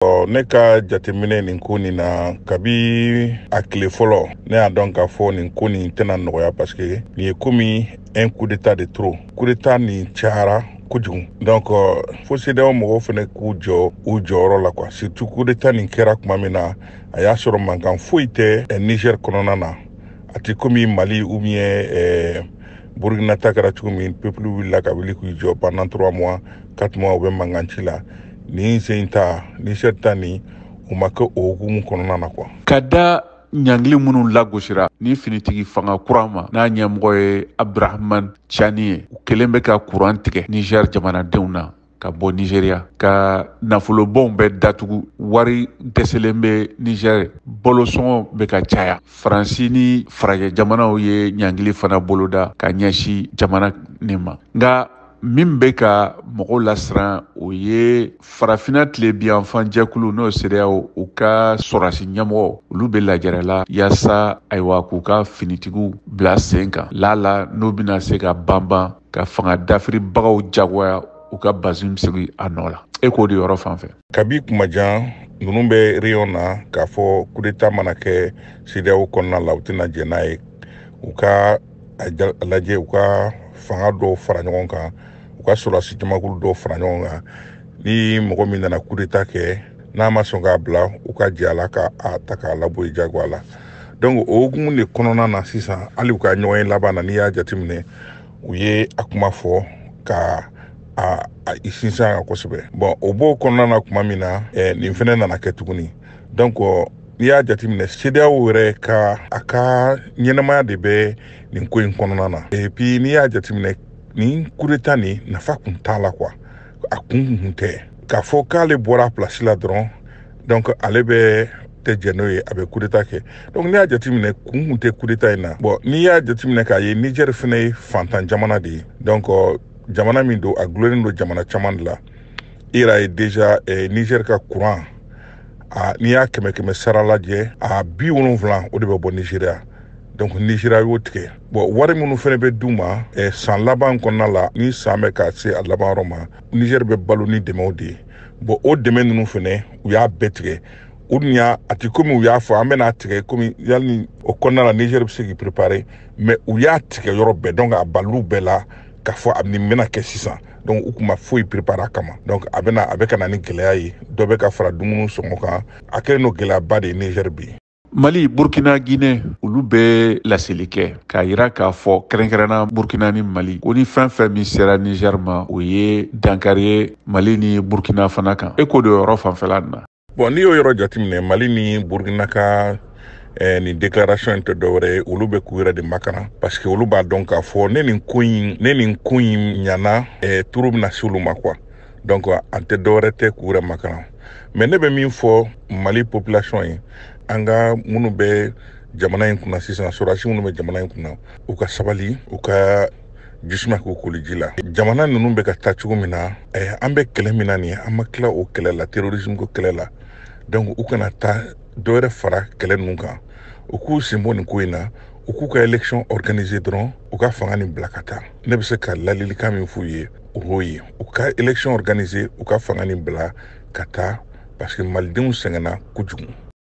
Ne ka jateminɛ nin ko nin na kabi a tile fɔlɔ ne y'a dɔn k'a fɔ nin ko nin tɛna nɔgɔya parce que nin ye komi un coup d'état de trop. Coup d'état nin cayara kojugu. Donc fo CEDEAO mɔgɔw fɛnɛ k'u jɔ u jɔyɔrɔ la quoi. Surtout coup d'état nin kɛra tuma min na a y'a sɔrɔ mankan foyi tɛ Niger kɔnɔna na. A tɛ komi Mali ou bien Burkina ta kɛra cogo min peuple wulila ka wuli k'u jɔ pendant 3 mois 4 mois u bɛ mankan ci la. Ni sen ta ni serta ni o ma kɛ o hukumu kɔnɔna na quoi. Ka da ɲangili minnu lagosira ni finitigi fanga kura ma n'a ɲɛmɔgɔ ye Abdurahamane Tiani ye u kelen bɛ ka kuran tigɛ Niger jamanadenw na ka bɔ Nigeria ka nafolobɔnw bɛ datugu wari dɛsɛlen bɛ Niger bolosɔngɔ bɛ ka caya Faransi ni farajɛ jamanaw ye ɲangili fana boloda ka ɲɛsin jamana nin ma nka min bɛ ka mɔgɔw lasiran o ye farafina tilebiyanfan jɛkulu n'o CEDEAO u ka sɔrasi ɲɛmɔgɔ olu bɛ lajɛrɛ la yaasa ayiwa k'u ka finitigiw bila sen kan lala n'o bɛna se ka banban ka fanga dafiribagaw jagoya u ka Bazum sigi a nɔ la e k'o de yɔrɔ fan fɛ. Kabi kumajan ninnu bɛ réunion na k'a fɔ coup d'état mana kɛ CEDEAO kɔnɔna la u tɛna jɛ n'a ye u ka lajɛ u ka fanga dɔw fara ɲɔgɔn kan u ka sɔrɔsi jamakulu dɔw fara ɲɔgɔn kan ni mɔgɔ min nana coup d'état kɛ n'a ma sɔn k'a bila u ka jɛ a la ka a ta k'a labɔ i jagoya la. Donc o hukumu de kɔnɔna na sisan hali u ka ɲɔgɔn ye laban na n'i y'a jateminɛ u ye a kuma fɔ ka a sinsin kan kosɛbɛ. Bon o b'o kɔnɔna na tuma min na nin fɛnɛ nana kɛ tuguni. Donc n'i y'a jateminɛ CEDEAO yɛrɛ ka a ka ɲɛnamaya de bɛ nin ko in kɔnɔna na. Et puis n'i y'a jateminɛ nin coup d'état nin nafa kun t'a la quoi. A kun tɛ k'a fɔ k'ale bɔra place la dɔrɔn donc ale bɛ tɛ jɛ n'o ye a bɛ coup d'état kɛ. Donc n'i y'a jateminɛ kun tɛ coup d'état in na. Bon n'i y'a jateminɛ k'a ye Niger fɛnɛ ye fantan jamana de ye. Donc jamana min don a gulonnen don jamana caman de la. I yɛrɛ ye déjà Niger ka courant n'i y'a kɛmɛ sara lajɛ a 70 o de bɛ bɔ Nigeria. Donc Nigeria y'o tigɛ. Bon wari minnu fɛnɛ bɛ d'u ma san laban kɔnɔna la ni san bɛ ka se a laban yɔrɔ ma Niger bɛ balo ni dɛmɛw de ye. Bon o dɛmɛ ninnu fɛnɛ u y'a bɛɛ tigɛ. U dun y'a a tɛ komi u y'a fɔ an bɛna tigɛ komi yali o kɔnɔna la Niger bɛ se k'i préparer mais u y'a tigɛ yɔrɔ bɛɛ donc a bal'u bɛɛ la k'a fɔ nin bɛna kɛ sisan. Donc u kun ma foyi préparer a kama. Donc a bɛ ka na ni gɛlɛya ye dɔ bɛ ka fara dumuni sɔngɔ kan a kɛlen don gɛlɛyaba de ye Niger bi. Mali, Burkina, Guinée olu bɛ laseli kɛ k'a yira k'a fɔ kɛrɛnkɛrɛnna Burkina ni Mali ko ni fɛn fɛn min sera Niger ma o ye dankari ye Mali ni Burkina fana kan e k'o de yɔrɔ fanfɛla nin na. Bon n'i y'o yɔrɔ jateminɛ Mali ni Burkina ka nin déclaration in tɛ dɔwɛrɛ ye olu bɛ k'u yɛrɛ de makana parce que olu b'a dɔn k'a fɔ ne nin ko in ɲana turu bɛna se olu ma quoi. Donc an tɛ dɔwɛrɛ tɛ k'u yɛrɛ makana mais ne bɛ min fɔ Mali population ye an ka minnu bɛ jamana in kunna sisan sɔrɔsi minnu bɛ jamana in kunna u ka sabali u ka jisuma k'u koli ji la. Jamana ninnu bɛ ka taa cogo min na an bɛ kɛlɛ min na nin ye an ma tila o kɛlɛ la terrorisme ko kɛlɛ la. Donc u kana taa dɔwɛrɛ fara kɛlɛ ninnu kan u k'u sen bɔ nin ko in na u k'u ka élection organiser dɔrɔn u ka fanga nin bila ka taa. Ne bɛ se ka ladilikan min f'u ye o y'o ye u ka élection organiser u ka fanga nin bila ka taa parce que malidenw sɛgɛnna kojugu.